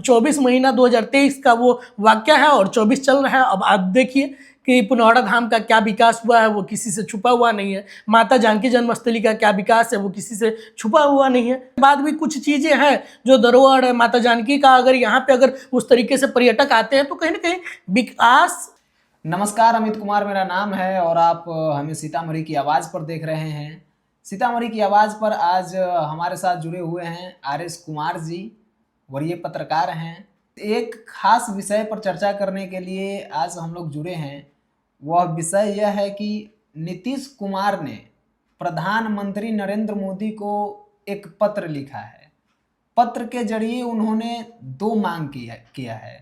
24 महीना 2023 का वो वाक्य है और 24 चल रहा है। अब आप देखिए कि पुनौरा धाम का क्या विकास हुआ है, वो किसी से छुपा हुआ नहीं है। माता जानकी जन्मस्थली का क्या विकास है, वो किसी से छुपा हुआ नहीं है। बाद भी कुछ चीजें हैं जो धरोहर है माता जानकी का, अगर यहाँ पे अगर उस तरीके से पर्यटक आते हैं तो कहीं ना कहीं विकास। नमस्कार, अमित कुमार मेरा नाम है और आप हमें सीतामढ़ी की आवाज़ पर देख रहे हैं। सीतामढ़ी की आवाज़ पर आज हमारे साथ जुड़े हुए हैं आर.एस. कुमार जी, वरीय पत्रकार हैं। एक खास विषय पर चर्चा करने के लिए आज हम लोग जुड़े हैं। वह विषय यह है कि नीतीश कुमार ने प्रधानमंत्री नरेंद्र मोदी को एक पत्र लिखा है। पत्र के जरिए उन्होंने दो मांग किया है।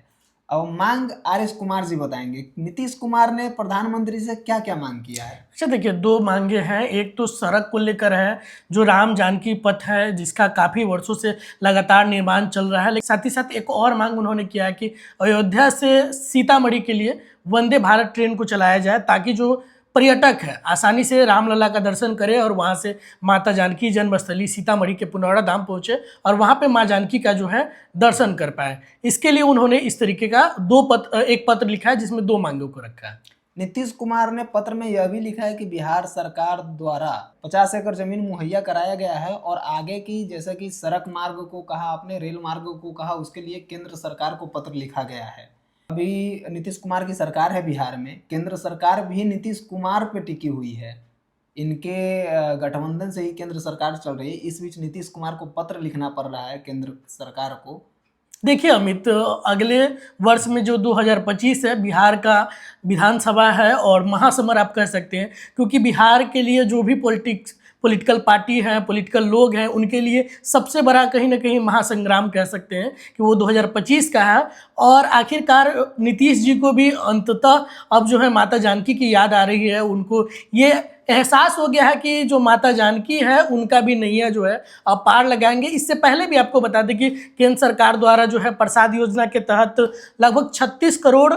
अब मांग आर.एस. कुमार जी बताएंगे, नीतीश कुमार ने प्रधानमंत्री से क्या क्या मांग किया है। अच्छा देखिए, दो मांगे हैं। एक तो सड़क को लेकर है, जो राम जानकी पथ है, जिसका काफ़ी वर्षों से लगातार निर्माण चल रहा है। लेकिन साथ ही साथ एक और मांग उन्होंने किया है कि अयोध्या से सीतामढ़ी के लिए वंदे भारत ट्रेन को चलाया जाए, ताकि जो पर्यटक है आसानी से रामलला का दर्शन करे और वहाँ से माता जानकी जन्मस्थली सीतामढ़ी के पुनौरा धाम पहुँचे और वहाँ पे माँ जानकी का जो है दर्शन कर पाए। इसके लिए उन्होंने इस तरीके का एक पत्र लिखा है जिसमें दो मांगों को रखा है। नीतीश कुमार ने पत्र में यह भी लिखा है कि बिहार सरकार द्वारा 50 एकड़ जमीन मुहैया कराया गया है और आगे की, जैसे कि सड़क मार्ग को कहा आपने, रेल मार्ग को कहा, उसके लिए केंद्र सरकार को पत्र लिखा गया है। अभी नीतीश कुमार की सरकार है बिहार में, केंद्र सरकार भी नीतीश कुमार पे टिकी हुई है। इनके गठबंधन से ही केंद्र सरकार चल रही है। इस बीच नीतीश कुमार को पत्र लिखना पड़ रहा है केंद्र सरकार को। देखिए अमित, अगले वर्ष में जो 2025 है, बिहार का विधानसभा है और महासमर आप कह सकते हैं, क्योंकि बिहार के लिए जो भी पॉलिटिकल पार्टी हैं, पॉलिटिकल लोग हैं, उनके लिए सबसे बड़ा कहीं ना कहीं महासंग्राम कह सकते हैं कि वो 2025 का है। और आखिरकार नीतीश जी को भी अंततः अब जो है माता जानकी की याद आ रही है। उनको ये एहसास हो गया है कि जो माता जानकी है उनका भी नैया जो है अब पार लगाएंगे। इससे पहले भी आपको बता दें कि केंद्र सरकार द्वारा जो है प्रसाद योजना के तहत लगभग 36 करोड़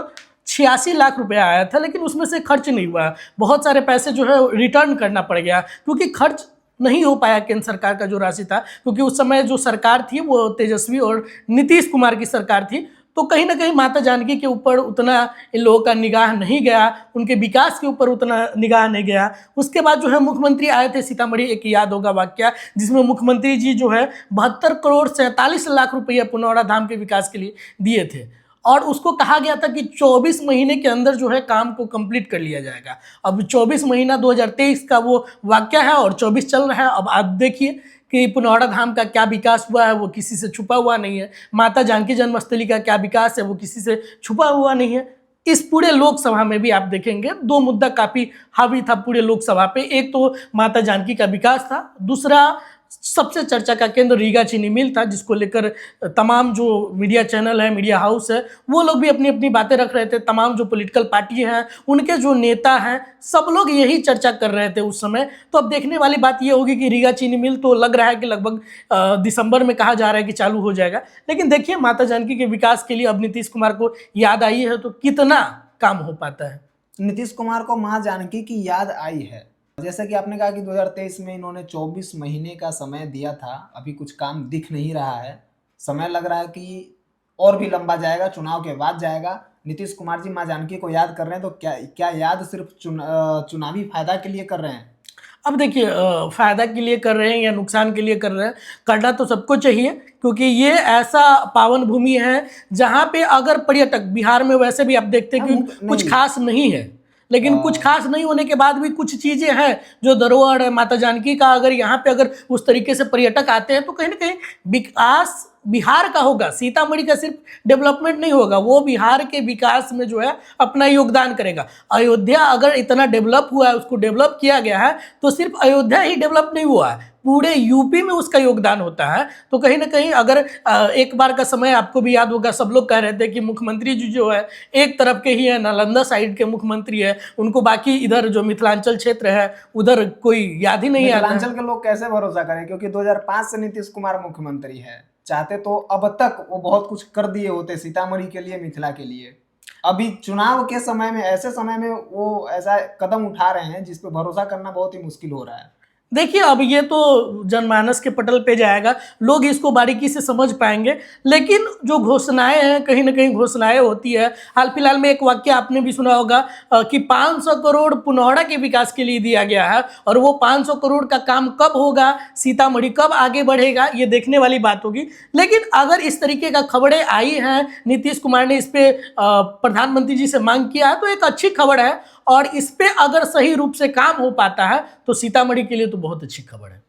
86 लाख रुपया आया था, लेकिन उसमें से खर्च नहीं हुआ। बहुत सारे पैसे जो है रिटर्न करना पड़ गया, क्योंकि खर्च नहीं हो पाया केंद्र सरकार का जो राशि था, क्योंकि उस समय जो सरकार थी वो तेजस्वी और नीतीश कुमार की सरकार थी। तो कहीं ना कहीं माता जानकी के ऊपर उतना इन लोगों का निगाह नहीं गया, उनके विकास के ऊपर उतना निगाह नहीं गया। उसके बाद जो है मुख्यमंत्री आए थे सीतामढ़ी, एक याद होगा वाकया, जिसमें मुख्यमंत्री जी जो है 72 करोड़ 47 लाख रुपया पुनौरा धाम के विकास के लिए दिए थे और उसको कहा गया था कि 24 महीने के अंदर जो है काम को कंप्लीट कर लिया जाएगा। अब 24 महीना 2023 का वो वाकया है और 24 चल रहा है। अब आप देखिए कि पुनौरा धाम का क्या विकास हुआ है, वो किसी से छुपा हुआ नहीं है। माता जानकी जन्मस्थली का क्या विकास है, वो किसी से छुपा हुआ नहीं है। इस पूरे लोकसभा में भी आप देखेंगे दो मुद्दा काफी हावी था पूरे लोकसभा पे। एक तो माता जानकी का विकास था, दूसरा सबसे चर्चा का केंद्र रीगा चीनी मिल था, जिसको लेकर तमाम जो मीडिया चैनल है, मीडिया हाउस है, वो लोग भी अपनी अपनी बातें रख रहे थे। तमाम जो पॉलिटिकल पार्टी हैं, उनके जो नेता हैं, सब लोग यही चर्चा कर रहे थे उस समय। तो अब देखने वाली बात ये होगी कि रीगा चीनी मिल तो लग रहा है कि लगभग दिसंबर में कहा जा रहा है कि चालू हो जाएगा। लेकिन देखिए माता जानकी के विकास के लिए अब नीतीश कुमार को याद आई है तो कितना काम हो पाता है। नीतीश कुमार को मां जानकी की याद आई है। जैसा कि आपने कहा कि 2023 में इन्होंने 24 महीने का समय दिया था, अभी कुछ काम दिख नहीं रहा है। समय लग रहा है कि और भी लंबा जाएगा, चुनाव के बाद जाएगा। नीतीश कुमार जी मां जानकी को याद कर रहे हैं, तो क्या याद सिर्फ चुनावी फायदा के लिए कर रहे हैं? अब देखिए, फायदा के लिए कर रहे हैं या नुकसान के लिए कर रहे हैं, करना तो सबको चाहिए, क्योंकि ये ऐसा पावन भूमि है जहाँ पे अगर पर्यटक, बिहार में वैसे भी आप देखते हैं कि कुछ खास नहीं है, लेकिन कुछ खास नहीं होने के बाद भी कुछ चीजें हैं जो धरोहर है माता जानकी का। अगर यहाँ पे अगर उस तरीके से पर्यटक आते हैं तो कहीं ना कहीं विकास बिहार का होगा। सीतामढ़ी का सिर्फ डेवलपमेंट नहीं होगा, वो बिहार के विकास में जो है अपना योगदान करेगा। अयोध्या अगर इतना डेवलप हुआ है, उसको डेवलप किया गया है, तो सिर्फ अयोध्या ही डेवलप नहीं हुआ है, पूरे यूपी में उसका योगदान होता है। तो कहीं ना कहीं अगर एक बार का समय आपको भी याद होगा, सब लोग कह रहे थे कि मुख्यमंत्री जी जो है एक तरफ के ही है, नालंदा साइड के मुख्यमंत्री है, उनको बाकी इधर जो मिथिलांचल क्षेत्र है उधर कोई याद ही नहीं आता। मिथिलांचल के लोग कैसे भरोसा करें, क्योंकि 2005 से नीतीश कुमार मुख्यमंत्री है। चाहते तो अब तक वो बहुत कुछ कर दिए होते सीतामढ़ी के लिए, मिथिला के लिए। अभी चुनाव के समय में, ऐसे समय में वो ऐसा कदम उठा रहे हैं जिस पे भरोसा करना बहुत ही मुश्किल हो रहा है। देखिए, अब ये तो जनमानस के पटल पे जाएगा, लोग इसको बारीकी से समझ पाएंगे। लेकिन जो घोषणाएं हैं, कहीं ना कहीं घोषणाएं होती है। हाल फिलहाल में एक वाक्य आपने भी सुना होगा कि 500 करोड़ पुनौड़ा के विकास के लिए दिया गया है, और वो 500 करोड़ का काम कब होगा, सीतामढ़ी कब आगे बढ़ेगा, ये देखने वाली बात होगी। लेकिन अगर इस तरीके का खबरें आई हैं, नीतीश कुमार ने इस पे प्रधानमंत्री जी से मांग किया है, तो एक अच्छी खबर है। और इस पे अगर सही रूप से काम हो पाता है तो सीतामढ़ी के लिए तो बहुत अच्छी खबर है।